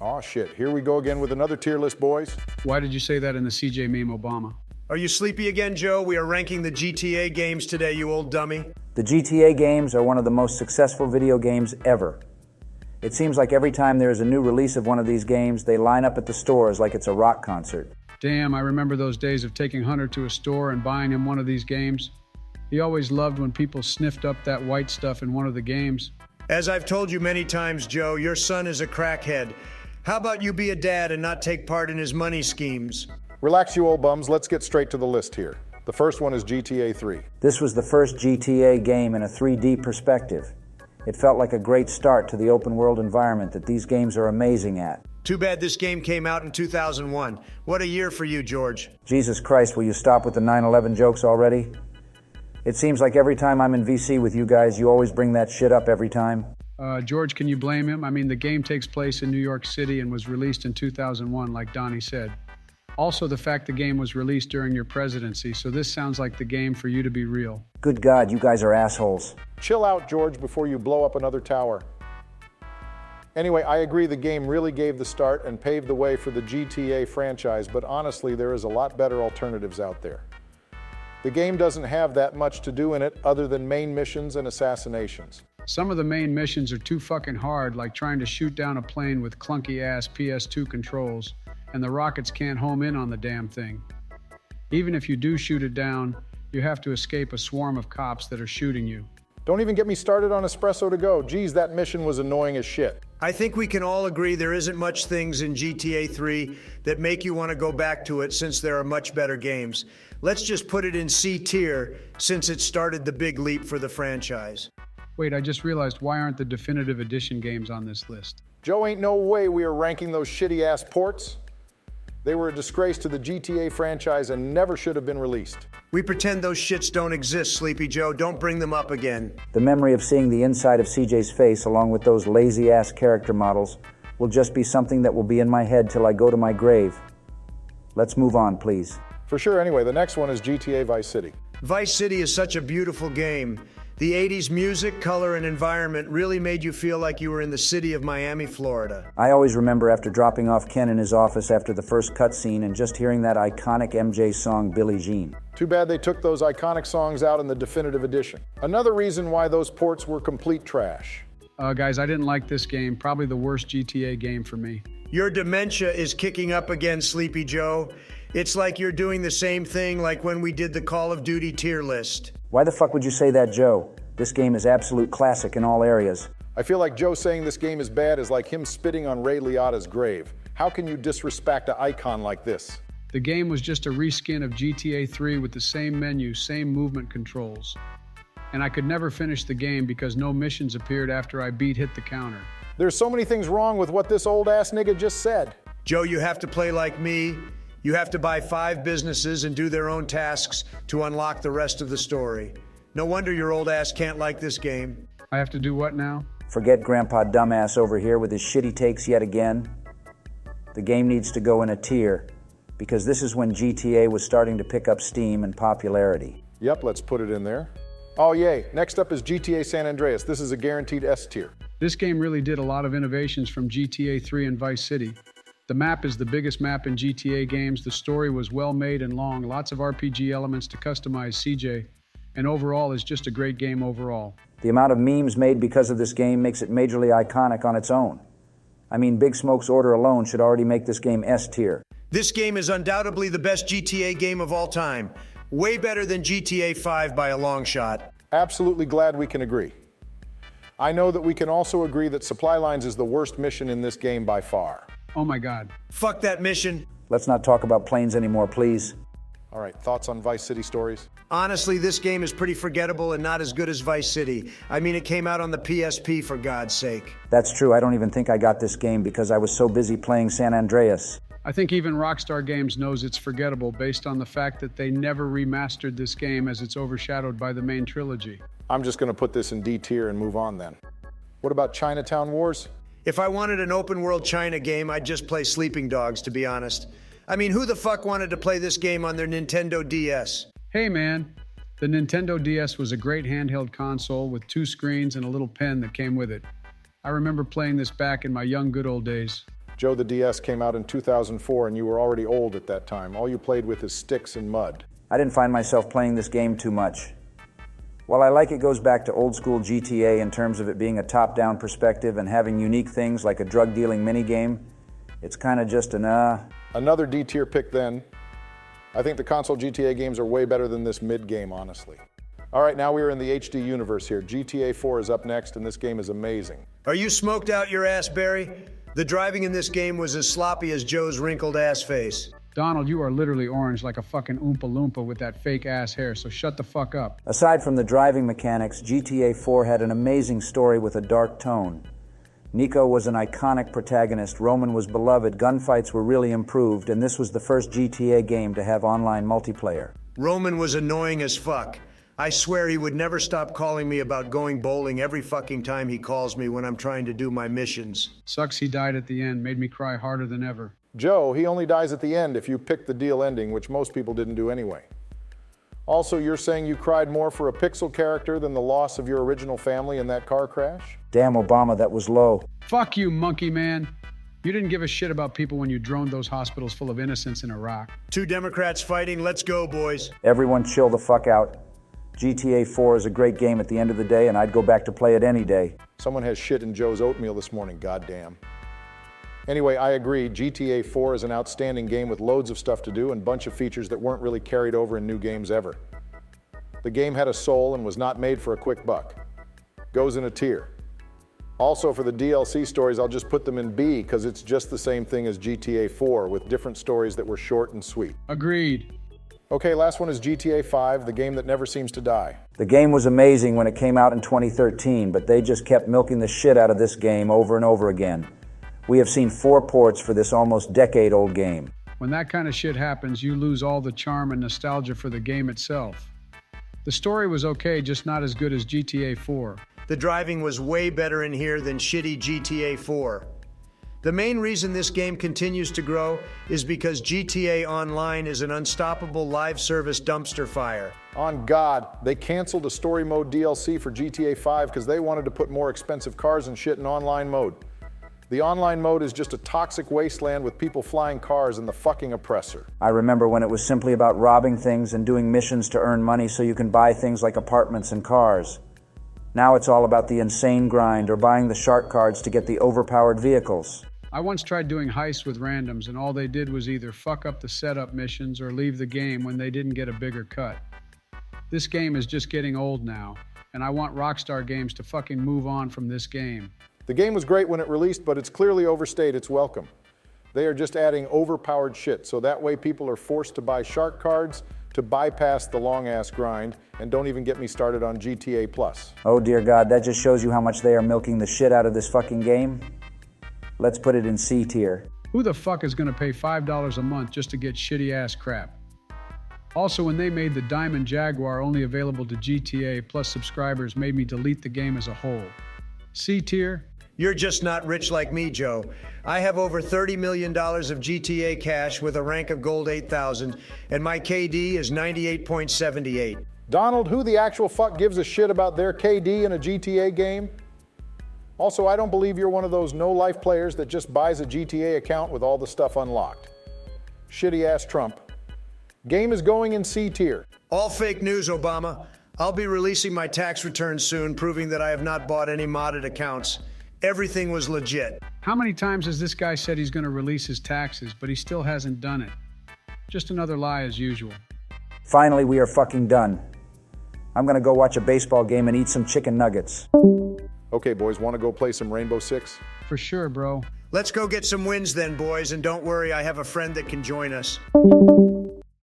Aw, shit. Here we go again with another tier list, boys. Why did you say that in the CJ meme, Obama? Are you sleepy again, Joe? We are ranking the GTA games today, you old dummy. The GTA games are one of the most successful video games ever. It seems like every time there is a new release of one of these games, they line up at the stores like it's a rock concert. Damn, I remember those days of taking Hunter to a store and buying him one of these games. He always loved when people sniffed up that white stuff in one of the games. As I've told you many times, Joe, your son is a crackhead. How about you be a dad and not take part in his money schemes? Relax, you old bums. Let's get straight to the list here. The first one is GTA 3. This was the first GTA game in a 3D perspective. It felt like a great start to the open world environment that these games are amazing at. Too bad this game came out in 2001. What a year for you, George. Jesus Christ, will you stop with the 9/11 jokes already? It seems like every time I'm in VC with you guys, you always bring that shit up every time. George, can you blame him? I mean, the game takes place in New York City and was released in 2001, like Donnie said. Also, the fact the game was released during your presidency, so this sounds like the game for you to be real. Good God, you guys are assholes. Chill out, George, before you blow up another tower. Anyway, I agree the game really gave the start and paved the way for the GTA franchise, but honestly, there is a lot better alternatives out there. The game doesn't have that much to do in it other than main missions and assassinations. Some of the main missions are too fucking hard, like trying to shoot down a plane with clunky-ass PS2 controls, and the rockets can't home in on the damn thing. Even if you do shoot it down, you have to escape a swarm of cops that are shooting you. Don't even get me started on Espresso to Go. Geez, that mission was annoying as shit. I think we can all agree there isn't much things in GTA 3 that make you want to go back to it since there are much better games. Let's just put it in C tier since it started the big leap for the franchise. Wait, I just realized, why aren't the definitive edition games on this list? Joe, ain't no way we are ranking those shitty-ass ports. They were a disgrace to the GTA franchise and never should have been released. We pretend those shits don't exist, Sleepy Joe. Don't bring them up again. The memory of seeing the inside of CJ's face along with those lazy-ass character models will just be something that will be in my head till I go to my grave. Let's move on, please. For sure, anyway, the next one is GTA Vice City. Vice City is such a beautiful game. The 80s music, color, and environment really made you feel like you were in the city of Miami, Florida. I always remember after dropping off Ken in his office after the first cutscene and just hearing that iconic MJ song, Billie Jean. Too bad they took those iconic songs out in the definitive edition. Another reason why those ports were complete trash. Guys, I didn't like this game. Probably the worst GTA game for me. Your dementia is kicking up again, Sleepy Joe. It's like you're doing the same thing like when we did the Call of Duty tier list. Why the fuck would you say that, Joe? This game is absolute classic in all areas. I feel like Joe saying this game is bad is like him spitting on Ray Liotta's grave. How can you disrespect an icon like this? The game was just a reskin of GTA 3 with the same menu, same movement controls. And I could never finish the game because no missions appeared after I hit the counter. There's so many things wrong with what this old-ass nigga just said. Joe, you have to play like me. You have to buy 5 businesses and do their own tasks to unlock the rest of the story. No wonder your old ass can't like this game. I have to do what now? Forget Grandpa Dumbass over here with his shitty takes yet again. The game needs to go in a tier, because this is when GTA was starting to pick up steam and popularity. Yep, let's put it in there. Oh yay, next up is GTA San Andreas. This is a guaranteed S tier. This game really did a lot of innovations from GTA 3 and Vice City. The map is the biggest map in GTA games. The story was well made and long, lots of RPG elements to customize CJ, and overall is just a great game overall. The amount of memes made because of this game makes it majorly iconic on its own. I mean, Big Smoke's order alone should already make this game S tier. This game is undoubtedly the best GTA game of all time. Way better than GTA 5 by a long shot. Absolutely glad we can agree. I know that we can also agree that Supply Lines is the worst mission in this game by far. Oh my God. Fuck that mission. Let's not talk about planes anymore, please. All right, thoughts on Vice City stories? Honestly, this game is pretty forgettable and not as good as Vice City. I mean, it came out on the PSP, for God's sake. That's true. I don't even think I got this game because I was so busy playing San Andreas. I think even Rockstar Games knows it's forgettable based on the fact that they never remastered this game as it's overshadowed by the main trilogy. I'm just going to put this in D tier and move on then. What about Chinatown Wars? If I wanted an open world China game, I'd just play Sleeping Dogs, to be honest. I mean, who the fuck wanted to play this game on their Nintendo DS? Hey man, the Nintendo DS was a great handheld console with 2 screens and a little pen that came with it. I remember playing this back in my young good old days. Joe, the DS came out in 2004 and you were already old at that time. All you played with is sticks and mud. I didn't find myself playing this game too much. While I like it goes back to old school GTA in terms of it being a top-down perspective and having unique things like a drug-dealing minigame, it's kind of just Another D-tier pick then. I think the console GTA games are way better than this mid-game, honestly. All right, now we are in the HD universe here. GTA 4 is up next, and this game is amazing. Are you smoked out your ass, Barry? The driving in this game was as sloppy as Joe's wrinkled ass face. Donald, you are literally orange like a fucking Oompa Loompa with that fake ass hair, so shut the fuck up. Aside from the driving mechanics, GTA 4 had an amazing story with a dark tone. Nico was an iconic protagonist, Roman was beloved, gunfights were really improved, and this was the first GTA game to have online multiplayer. Roman was annoying as fuck. I swear he would never stop calling me about going bowling every fucking time he calls me when I'm trying to do my missions. Sucks he died at the end, made me cry harder than ever. Joe, he only dies at the end if you pick the deal ending, which most people didn't do anyway. Also, you're saying you cried more for a pixel character than the loss of your original family in that car crash? Damn, Obama, that was low. Fuck you, monkey man. You didn't give a shit about people when you droned those hospitals full of innocents in Iraq. Two Democrats fighting, let's go, boys. Everyone chill the fuck out. GTA 4 is a great game at the end of the day, and I'd go back to play it any day. Someone has shit in Joe's oatmeal this morning, goddamn. Anyway, I agree, GTA 4 is an outstanding game with loads of stuff to do and a bunch of features that weren't really carried over in new games ever. The game had a soul and was not made for a quick buck. Goes in a tier. Also, for the DLC stories, I'll just put them in B because it's just the same thing as GTA 4 with different stories that were short and sweet. Agreed. Okay, last one is GTA 5, the game that never seems to die. The game was amazing when it came out in 2013, but they just kept milking the shit out of this game over and over again. We have seen 4 ports for this almost decade-old game. When that kind of shit happens, you lose all the charm and nostalgia for the game itself. The story was okay, just not as good as GTA 4. The driving was way better in here than shitty GTA 4. The main reason this game continues to grow is because GTA Online is an unstoppable live service dumpster fire. On God, they canceled a story mode DLC for GTA 5 because they wanted to put more expensive cars and shit in online mode. The online mode is just a toxic wasteland with people flying cars and the fucking oppressor. I remember when it was simply about robbing things and doing missions to earn money so you can buy things like apartments and cars. Now it's all about the insane grind or buying the shark cards to get the overpowered vehicles. I once tried doing heists with randoms and all they did was either fuck up the setup missions or leave the game when they didn't get a bigger cut. This game is just getting old now, and I want Rockstar Games to fucking move on from this game. The game was great when it released, but it's clearly overstayed its welcome. They are just adding overpowered shit, so that way people are forced to buy shark cards to bypass the long-ass grind, and don't even get me started on GTA Plus. Oh dear God, that just shows you how much they are milking the shit out of this fucking game. Let's put it in C tier. Who the fuck is gonna pay $5 a month just to get shitty ass crap? Also, when they made the Diamond Jaguar only available to GTA Plus subscribers made me delete the game as a whole. C tier? You're just not rich like me, Joe. I have over $30 million of GTA cash with a rank of gold 8,000, and my KD is 98.78. Donald, who the actual fuck gives a shit about their KD in a GTA game? Also, I don't believe you're one of those no-life players that just buys a GTA account with all the stuff unlocked. Shitty-ass Trump. Game is going in C tier. All fake news, Obama. I'll be releasing my tax returns soon, proving that I have not bought any modded accounts. Everything was legit. How many times has this guy said he's gonna release his taxes, but he still hasn't done it? Just another lie as usual. Finally, we are fucking done. I'm gonna go watch a baseball game and eat some chicken nuggets. Okay, boys, want to go play some Rainbow Six? For sure, bro. Let's go get some wins then, boys, and don't worry, I have a friend that can join us.